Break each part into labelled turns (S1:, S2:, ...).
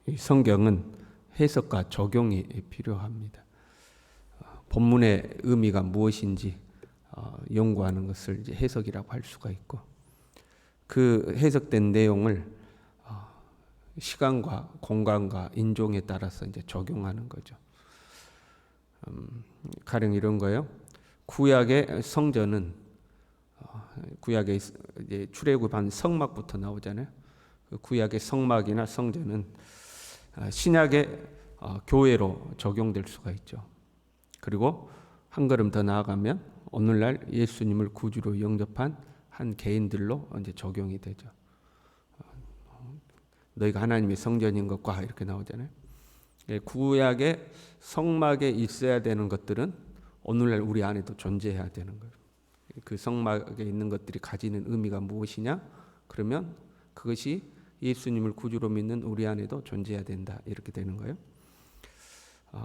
S1: 이 성경은 해석과 적용이 필요합니다. 본문의 의미가 무엇인지 연구하는 것을 이제 해석이라고 할 수가 있고, 그 해석된 내용을 시간과 공간과 인종에 따라서 이제 적용하는 거죠. 가령 이런 거예요. 구약의 성전은 구약의 이제 출애굽한 성막부터 나오잖아요. 그 구약의 성막이나 성전은 신약의 교회로 적용될 수가 있죠. 그리고 한 걸음 더 나아가면 오늘날 예수님을 구주로 영접한 한 개인들로 이제 적용이 되죠. 너희가 하나님의 성전인 것과 이렇게 나오잖아요. 구약의 성막에 있어야 되는 것들은 오늘날 우리 안에도 존재해야 되는 거예요. 그 성막에 있는 것들이 가지는 의미가 무엇이냐? 그러면 그것이 예수님을 구주로 믿는 우리 안에도 존재해야 된다, 이렇게 되는 거예요.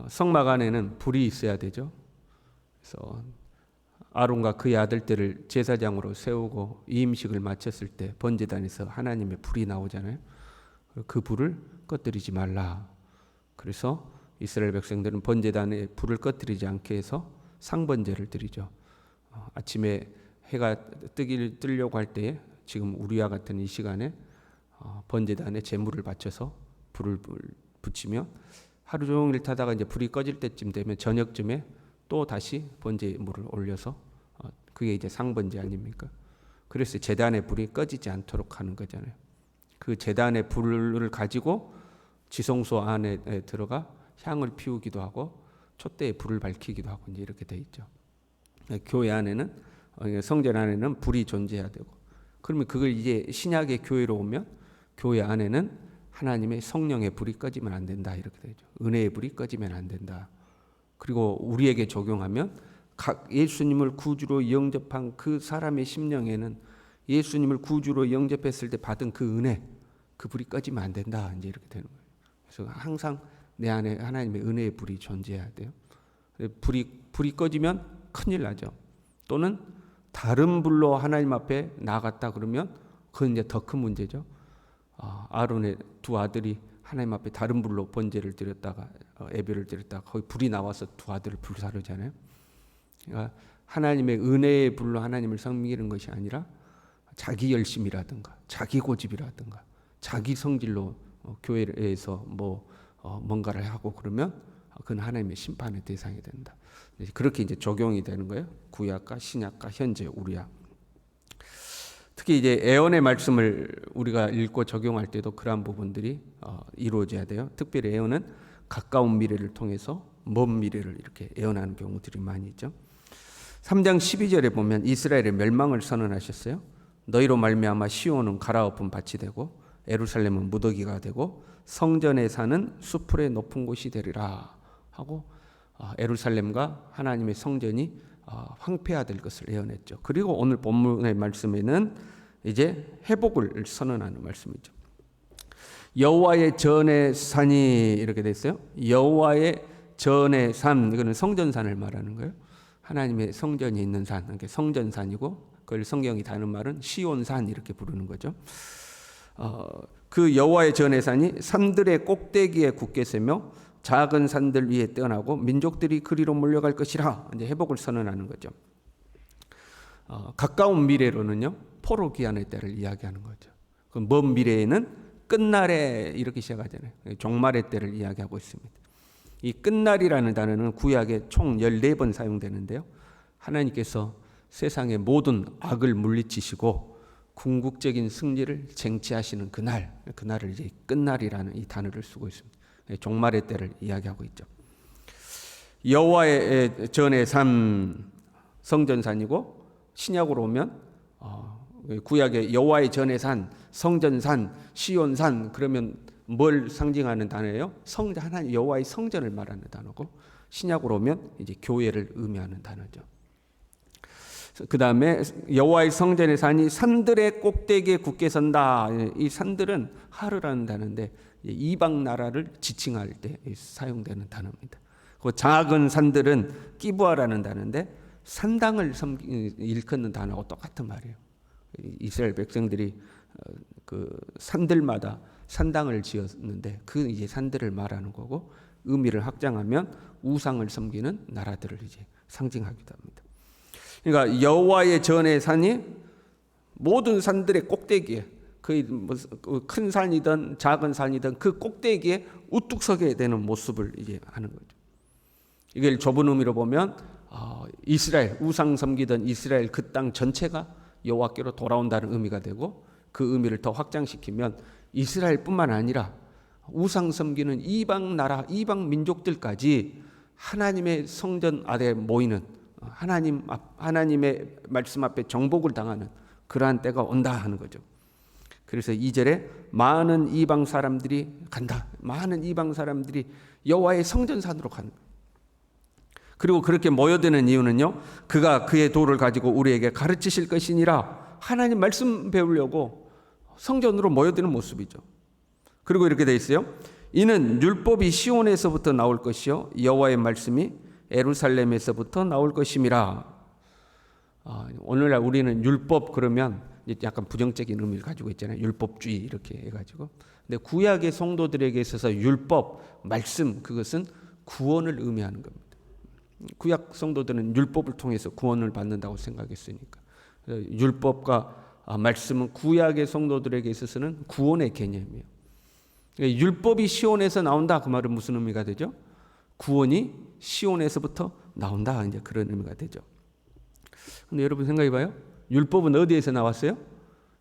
S1: 성막 안에는 불이 있어야 되죠. 그래서 아론과 그의 아들들을 제사장으로 세우고 이임식을 마쳤을 때 번제단에서 하나님의 불이 나오잖아요. 그 불을 꺼뜨리지 말라. 그래서 이스라엘 백성들은 번제단에 불을 꺼뜨리지 않게 해서 상번제를 드리죠. 아침에 해가 뜨려고 할 때에 지금 우리와 같은 이 시간에 번제단에 제물을 바쳐서 불을 붙이며 하루 종일 타다가 이제 불이 꺼질 때쯤 되면 저녁쯤에 또 다시 번제물을 올려서 그게 이제 상번제 아닙니까? 그래서 제단의 불이 꺼지지 않도록 하는 거잖아요. 그 제단의 불을 가지고 지성소 안에 들어가 향을 피우기도 하고 촛대에 불을 밝히기도 하고 이제 이렇게 돼 있죠. 교회 안에는, 성전 안에는 불이 존재해야 되고, 그러면 그걸 이제 신약의 교회로 오면 교회 안에는 하나님의 성령의 불이 꺼지면 안 된다, 이렇게 되죠. 은혜의 불이 꺼지면 안 된다. 그리고 우리에게 적용하면 각 예수님을 구주로 영접한 그 사람의 심령에는 예수님을 구주로 영접했을 때 받은 그 은혜, 그 불이 꺼지면 안 된다, 이제 이렇게 되는 거예요. 그래서 항상 내 안에 하나님의 은혜의 불이 존재해야 돼요. 불이 꺼지면 큰일 나죠. 또는 다른 불로 하나님 앞에 나갔다 그러면 그건 이제 더 큰 문제죠. 아론의 두 아들이 하나님 앞에 다른 불로 번제를 드렸다가 예배를 드렸다가 거기 불이 나와서 두 아들을 불사르잖아요. 그러니까 하나님의 은혜의 불로 하나님을 섬기는 것이 아니라 자기 열심이라든가 자기 고집이라든가 자기 성질로 교회에서 뭔가를 하고 그러면 그건 하나님의 심판의 대상이 된다. 그렇게 이제 적용이 되는 거예요. 구약과 신약과 현재 우리야. 특히 이제 예언의 말씀을 우리가 읽고 적용할 때도 그러한 부분들이 이루어져야 돼요. 특별히 예언은 가까운 미래를 통해서 먼 미래를 이렇게 예언하는 경우들이 많이 있죠. 3장 12절에 보면 이스라엘의 멸망을 선언하셨어요. 너희로 말미암아 시온은 갈아엎은 밭이 되고 예루살렘은 무더기가 되고 성전에 사는 수풀의 높은 곳이 되리라 하고 예루살렘과 하나님의 성전이 황폐화될 것을 예언했죠. 그리고 오늘 본문의 말씀에는 이제 회복을 선언하는 말씀이죠. 여호와의 전의 산이 이렇게 돼 있어요. 여호와의 전의 산, 이거는 성전산을 말하는 거예요. 하나님의 성전이 있는 산, 그러니까 성전산이고 그걸 성경이 다는 말은 시온산 이렇게 부르는 거죠. 그 여호와의 전의 산이 산들의 꼭대기에 굳게 서며 작은 산들 위에 떠나고 민족들이 그리로 몰려갈 것이라, 이제 회복을 선언하는 거죠. 가까운 미래로는요 포로 귀환의 때를 이야기하는 거죠. 그 먼 미래에는 끝날에 이렇게 시작하잖아요. 종말의 때를 이야기하고 있습니다. 이 끝날이라는 단어는 구약에 총 14번 사용되는데요. 하나님께서 세상의 모든 악을 물리치시고 궁극적인 승리를 쟁취하시는 그날을 이제 끝날이라는 이 단어를 쓰고 있습니다. 종말의 때를 이야기하고 있죠. 여호와의 전의 산 성전산이고, 신약으로 오면 구약의 여호와의 전의 산, 성전산, 시온산, 그러면 뭘 상징하는 단어예요? 하나님 여호와의 성전을 말하는 단어고, 신약으로 오면 이제 교회를 의미하는 단어죠. 그 다음에 여호와의 성전의 산이 산들의 꼭대기에 굳게 선다. 이 산들은 하르라는 단어인데 이방 나라를 지칭할 때 사용되는 단어입니다. 그 작은 산들은 기브아라는 단어인데 산당을 일컫는 단어하고 똑같은 말이에요. 이스라엘 백성들이 그 산들마다 산당을 지었는데 그 이제 산들을 말하는 거고, 의미를 확장하면 우상을 섬기는 나라들을 이제 상징하기도 합니다. 그러니까 여호와의 전의 산이 모든 산들의 꼭대기에, 큰 산이든 작은 산이든 그 꼭대기에 우뚝 서게 되는 모습을 이제 하는 거죠. 이걸 좁은 의미로 보면 이스라엘, 우상 섬기던 이스라엘 그 땅 전체가 여호와께로 돌아온다는 의미가 되고, 그 의미를 더 확장시키면 이스라엘뿐만 아니라 우상 섬기는 이방 나라, 이방 민족들까지 하나님의 성전 아래 모이는, 하나님의 말씀 앞에 정복을 당하는 그러한 때가 온다 하는 거죠. 그래서 2절에 많은 이방 사람들이 간다. 많은 이방 사람들이 여호와의 성전산으로 간다. 그리고 그렇게 모여드는 이유는요, 그가 그의 도를 가지고 우리에게 가르치실 것이니라. 하나님 말씀 배우려고 성전으로 모여드는 모습이죠. 그리고 이렇게 돼 있어요. 이는 율법이 시온에서부터 나올 것이요 여호와의 말씀이 예루살렘에서부터 나올 것임이라. 오늘날 우리는 율법 그러면 약간 부정적인 의미를 가지고 있잖아요. 율법주의 이렇게 해가지고. 근데 구약의 성도들에게 있어서 율법, 말씀, 그것은 구원을 의미하는 겁니다. 구약 성도들은 율법을 통해서 구원을 받는다고 생각했으니까. 율법과 말씀은 구약의 성도들에게 있어서는 구원의 개념이에요. 율법이 시온에서 나온다, 그 말은 무슨 의미가 되죠? 구원이 시온에서부터 나온다, 이제 그런 의미가 되죠. 근데 여러분 생각해봐요. 율법은 어디에서 나왔어요?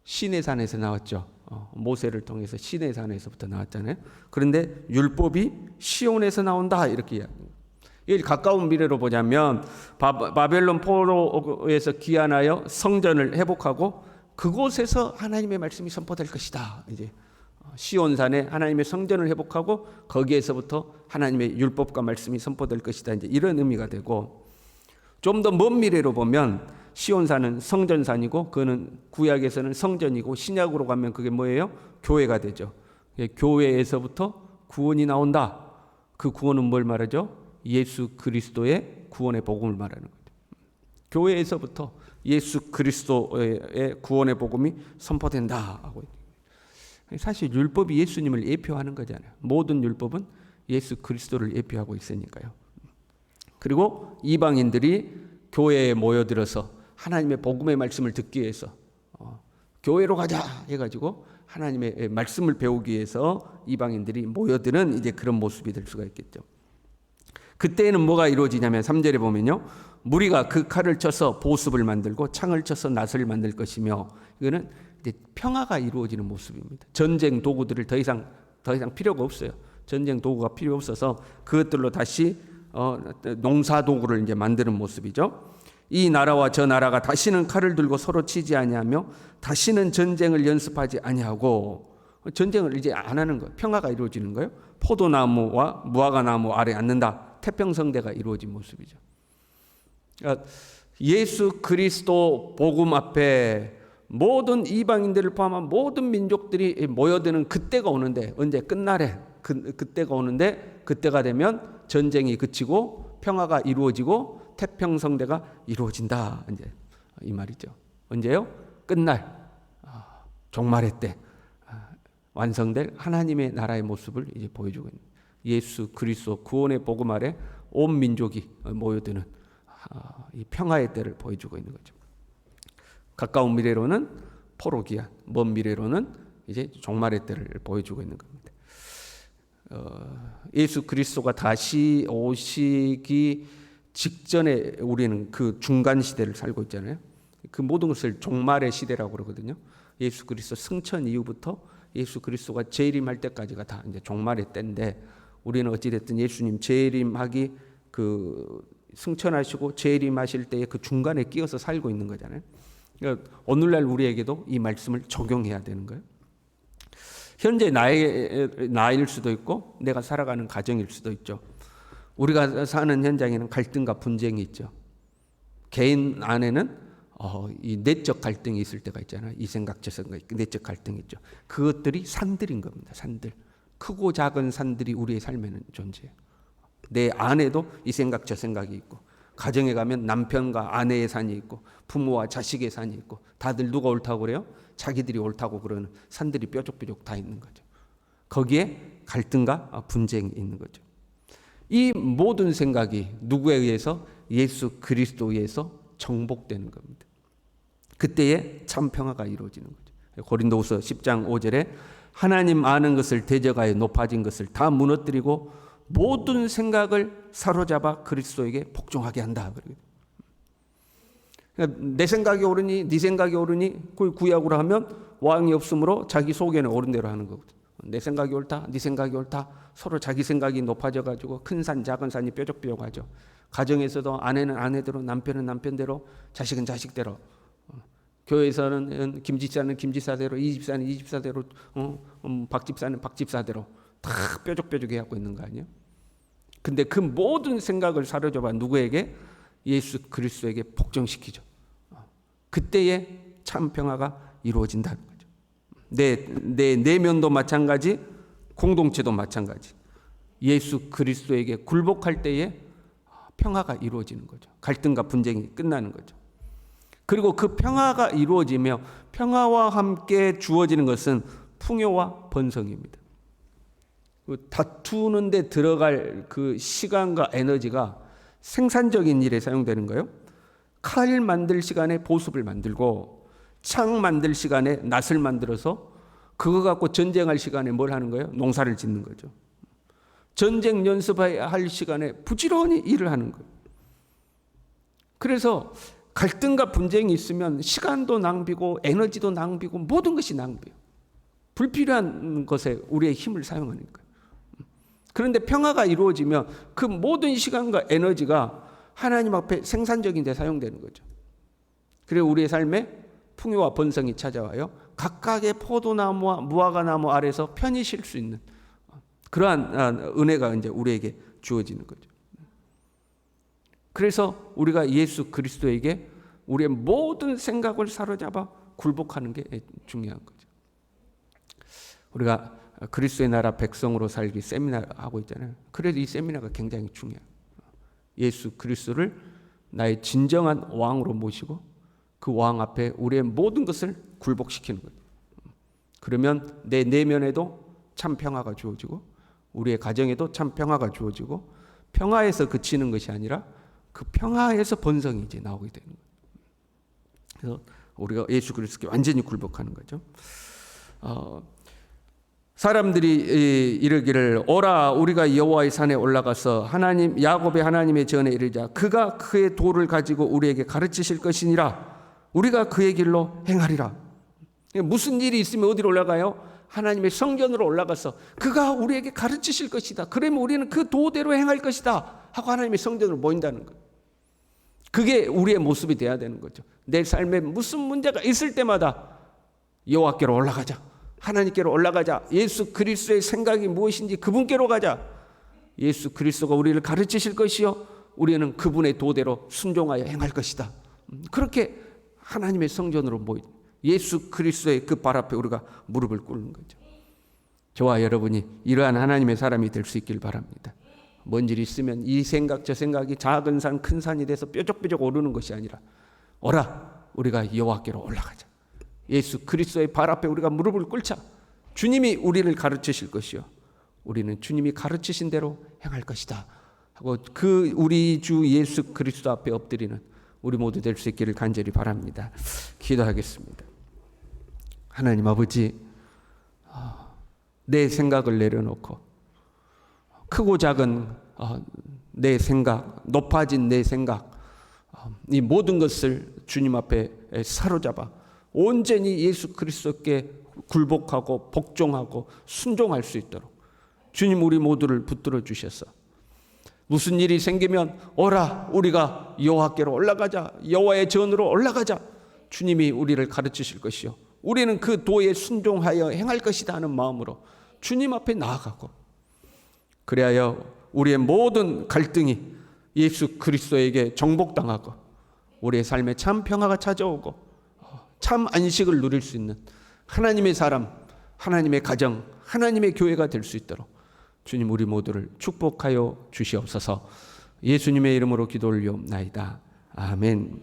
S1: 시내산에서 나왔죠. 모세를 통해서 시내산에서부터 나왔잖아요. 그런데 율법이 시온에서 나온다, 이렇게 이야기합니다. 이 가까운 미래로 보자면 바벨론 포로에서 귀환하여 성전을 회복하고 그곳에서 하나님의 말씀이 선포될 것이다. 이제 시온산에 하나님의 성전을 회복하고 거기에서부터 하나님의 율법과 말씀이 선포될 것이다. 이제 이런 의미가 되고, 좀 더 먼 미래로 보면 시온산은 성전산이고 그는 구약에서는 성전이고, 신약으로 가면 그게 뭐예요? 교회가 되죠. 교회에서부터 구원이 나온다. 그 구원은 뭘 말하죠? 예수 그리스도의 구원의 복음을 말하는 거죠. 교회에서부터 예수 그리스도의 구원의 복음이 선포된다 하고, 사실 율법이 예수님을 예표하는 거잖아요. 모든 율법은 예수 그리스도를 예표하고 있으니까요. 그리고 이방인들이 교회에 모여들어서 하나님의 복음의 말씀을 듣기 위해서 교회로 가자 해가지고 하나님의 말씀을 배우기 위해서 이방인들이 모여드는 이제 그런 모습이 될 수가 있겠죠. 그때에는 뭐가 이루어지냐면 3절에 보면요, 무리가 그 칼을 쳐서 보습을 만들고 창을 쳐서 낫을 만들 것이며, 이거는 이제 평화가 이루어지는 모습입니다. 전쟁 도구들을 더 이상 필요가 없어요. 전쟁 도구가 필요 없어서 그것들로 다시 농사 도구를 이제 만드는 모습이죠. 이 나라와 저 나라가 다시는 칼을 들고 서로 치지 아니하며 다시는 전쟁을 연습하지 아니하고, 전쟁을 이제 안 하는 거예요. 평화가 이루어지는 거예요. 포도나무와 무화과 나무 아래 앉는다. 태평성대가 이루어진 모습이죠. 그러니까 예수 그리스도 복음 앞에 모든 이방인들을 포함한 모든 민족들이 모여드는 그때가 오는데, 언제? 끝날에 그때가 오는데, 그때가 되면 전쟁이 그치고 평화가 이루어지고 태평성대가 이루어진다, 이제 이 말이죠. 언제요? 끝날, 종말의 때 완성될 하나님의 나라의 모습을 이제 보여주고 있는, 예수 그리스도 구원의 복음 아래 온 민족이 모여드는 이 평화의 때를 보여주고 있는 거죠. 가까운 미래로는 포로기한, 먼 미래로는 이제 종말의 때를 보여주고 있는 겁니다. 예수 그리스도가 다시 오시기 직전에 우리는 그 중간 시대를 살고 있잖아요. 그 모든 것을 종말의 시대라고 그러거든요. 예수 그리스도 승천 이후부터 예수 그리스도가 재림할 때까지가 다 이제 종말의 때인데, 우리는 어찌됐든 예수님 재림하기, 그 승천하시고 재림하실 때의 그 중간에 끼어서 살고 있는 거잖아요. 그러니까 오늘날 우리에게도 이 말씀을 적용해야 되는 거예요. 현재 나일 수도 있고 내가 살아가는 가정일 수도 있죠. 우리가 사는 현장에는 갈등과 분쟁이 있죠. 개인 안에는 이 내적 갈등이 있을 때가 있잖아요. 이 생각 저 생각, 내적 갈등이 있죠. 그것들이 산들인 겁니다. 산들. 크고 작은 산들이 우리의 삶에는 존재해요. 내 안에도 이 생각 저 생각이 있고, 가정에 가면 남편과 아내의 산이 있고 부모와 자식의 산이 있고 다들 누가 옳다고 그래요? 자기들이 옳다고 그러는 산들이 뾰족뾰족 다 있는 거죠. 거기에 갈등과 분쟁이 있는 거죠. 이 모든 생각이 누구에 의해서? 예수 그리스도에 의해서 정복되는 겁니다. 그때에 참 평화가 이루어지는 거죠. 고린도후서 10장 5절에 하나님 아는 것을 대적하여 높아진 것을 다 무너뜨리고 모든 생각을 사로잡아 그리스도에게 복종하게 한다. 그러니까 내 생각이 옳으니 네 생각이 옳으니 그걸 구약으로 하면 왕이 없으므로 자기 속에는 옳은 대로 하는 거거든. 내 생각이 옳다, 네 생각이 옳다. 서로 자기 생각이 높아져 가지고 큰 산, 작은 산이 뾰족뾰족하죠. 가정에서도 아내는 아내대로, 남편은 남편대로, 자식은 자식대로. 교회에서는 김지사는 김지사대로, 이 집사는 이 집사대로, 박집사는 박집사대로 다 뾰족뾰족해 갖고 있는 거 아니에요? 근데 그 모든 생각을 사로잡아 누구에게? 예수 그리스도에게 복종시키죠. 그때에 참 평화가 이루어진다는 거죠. 내 내면도 마찬가지, 공동체도 마찬가지. 예수 그리스도에게 굴복할 때에 평화가 이루어지는 거죠. 갈등과 분쟁이 끝나는 거죠. 그리고 그 평화가 이루어지며 평화와 함께 주어지는 것은 풍요와 번성입니다. 다투는 데 들어갈 그 시간과 에너지가 생산적인 일에 사용되는 거예요. 칼 만들 시간에 보습을 만들고 창 만들 시간에 낫을 만들어서 그거 갖고 전쟁할 시간에 뭘 하는 거예요? 농사를 짓는 거죠. 전쟁 연습할 시간에 부지런히 일을 하는 거예요. 그래서 갈등과 분쟁이 있으면 시간도 낭비고 에너지도 낭비고 모든 것이 낭비예요. 불필요한 것에 우리의 힘을 사용하는 거예요. 그런데 평화가 이루어지면 그 모든 시간과 에너지가 하나님 앞에 생산적인 데 사용되는 거죠. 그래서 우리의 삶에 풍요와 번성이 찾아와요. 각각의 포도나무와 무화과나무 아래서 편히 쉴 수 있는 그러한 은혜가 이제 우리에게 주어지는 거죠. 그래서 우리가 예수 그리스도에게 우리의 모든 생각을 사로잡아 굴복하는 게 중요한 거죠. 우리가 그리스도의 나라 백성으로 살기 세미나 하고 있잖아요. 그래도 이 세미나가 굉장히 중요해요. 예수 그리스도를 나의 진정한 왕으로 모시고 그 왕 앞에 우리의 모든 것을 굴복시키는 거죠. 그러면 내 내면에도 참 평화가 주어지고 우리의 가정에도 참 평화가 주어지고 평화에서 그치는 것이 아니라 그 평화에서 번성이 이제 나오게 되는 거예요. 그래서 우리가 예수 그리스도께 완전히 굴복하는 거죠. 사람들이 이르기를 오라 우리가 여호와의 산에 올라가서 하나님 야곱의 하나님의 전에 이르자 그가 그의 도를 가지고 우리에게 가르치실 것이니라 우리가 그의 길로 행하리라. 무슨 일이 있으면 어디로 올라가요? 하나님의 성전으로 올라가서 그가 우리에게 가르치실 것이다. 그러면 우리는 그 도대로 행할 것이다 하고 하나님의 성전으로 모인다는 거예요. 그게 우리의 모습이 돼야 되는 거죠. 내 삶에 무슨 문제가 있을 때마다 여호와께로 올라가자. 하나님께로 올라가자. 예수 그리스도의 생각이 무엇인지 그분께로 가자. 예수 그리스도가 우리를 가르치실 것이요 우리는 그분의 도대로 순종하여 행할 것이다. 그렇게 하나님의 성전으로 모인 예수 그리스도의 그 발 앞에 우리가 무릎을 꿇는 거죠. 저와 여러분이 이러한 하나님의 사람이 될 수 있길 바랍니다. 뭔 일이 있으면 이 생각 저 생각이 작은 산 큰 산이 돼서 뾰족뾰족 오르는 것이 아니라 오라 우리가 여호와께로 올라가자. 예수 그리스도의 발 앞에 우리가 무릎을 꿇자. 주님이 우리를 가르치실 것이요 우리는 주님이 가르치신 대로 행할 것이다 하고 그 우리 주 예수 그리스도 앞에 엎드리는 우리 모두 될 수 있기를 간절히 바랍니다. 기도하겠습니다. 하나님 아버지, 내 생각을 내려놓고 크고 작은 내 생각, 높아진 내 생각, 이 모든 것을 주님 앞에 사로잡아 온전히 예수 그리스도께 굴복하고 복종하고 순종할 수 있도록 주님 우리 모두를 붙들어 주셔서 무슨 일이 생기면 오라 우리가 여호와께로 올라가자. 여호와의 전으로 올라가자. 주님이 우리를 가르치실 것이요 우리는 그 도에 순종하여 행할 것이다 하는 마음으로 주님 앞에 나아가고 그리하여 우리의 모든 갈등이 예수 그리스도에게 정복당하고 우리의 삶에 참 평화가 찾아오고 참 안식을 누릴 수 있는 하나님의 사람, 하나님의 가정, 하나님의 교회가 될 수 있도록 주님 우리 모두를 축복하여 주시옵소서. 예수님의 이름으로 기도 올리옵나이다. 아멘.